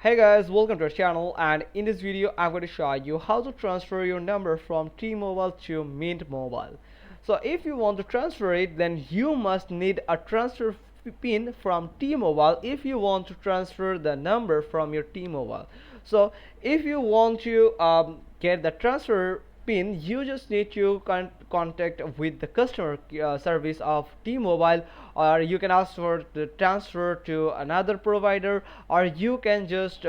Hey guys, welcome to our channel, and in this video I'm going to show you how to transfer your number from T-Mobile to Mint Mobile. So if you want to transfer it, then you must need a transfer pin from T-Mobile if you want to transfer the number from your T-Mobile. So if you want to get the transfer pin, you just need to contact with the customer service of T-Mobile, or you can ask for the transfer to another provider, or you can just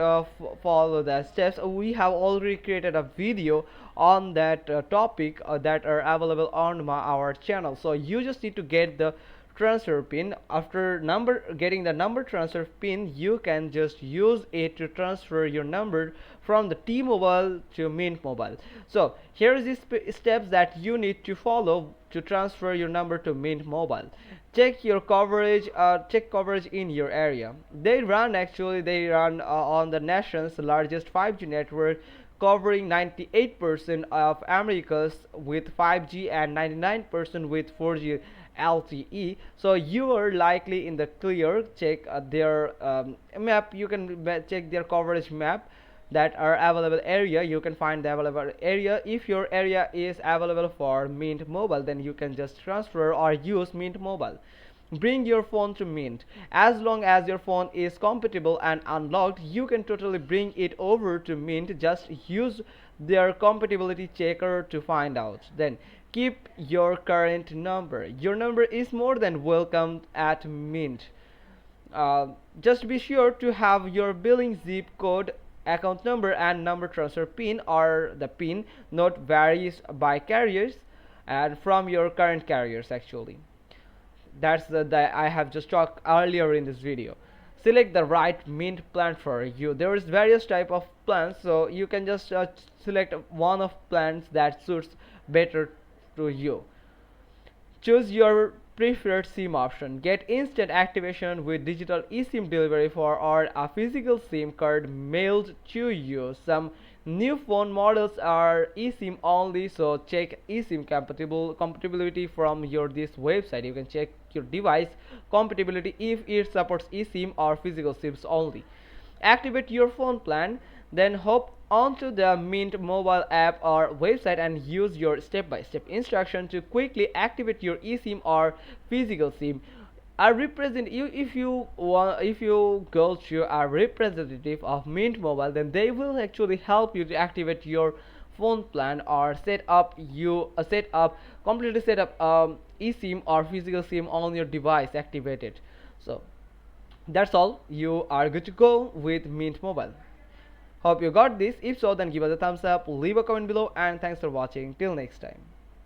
follow the steps. We have already created a video on that topic that are available on our channel. So you just need to get the transfer pin. After getting the number transfer pin, you can just use it to transfer your number from the T-Mobile to Mint Mobile. So here is the steps that you need to follow to transfer your number to Mint Mobile. Check your coverage. Check coverage in your area. They run on the nation's largest 5G network, covering 98% of Americas with 5G and 99% with 4G LTE. So you are likely in the clear. Check their map. You can check their coverage map that are available area. You can find the available area. If your area is available for Mint Mobile, then you can just transfer or use Mint Mobile. Bring your phone to Mint. As long as your phone is compatible and unlocked, you can totally bring it over to Mint. Just use their compatibility checker to find out. Then keep your current number. Your number is more than welcome at Mint. Just be sure to have your billing zip code, account number, and number transfer pin, or the pin not varies by carriers and from your current carriers actually. That's the I have just talked earlier in this video. Select the right Mint plan for you. There is various type of plans, so you can just select one of plans that suits better to you. Choose your preferred SIM option. Get instant activation with digital eSIM delivery for or a physical SIM card mailed to you. Some new phone models are eSIM only, so check eSIM compatibility from this website. You can check your device compatibility if it supports eSIM or physical SIMs only. Activate your phone plan, then hop onto the Mint mobile app or website and use your step-by-step instruction to quickly activate your eSIM or physical SIM. A represent you if you go to a representative of Mint Mobile, then they will actually help you to activate your phone plan or completely set up eSIM or physical SIM on your device activated. So that's all. You are good to go with Mint Mobile. Hope you got this. If so, then give us a thumbs up, leave a comment below, and thanks for watching. Till next time.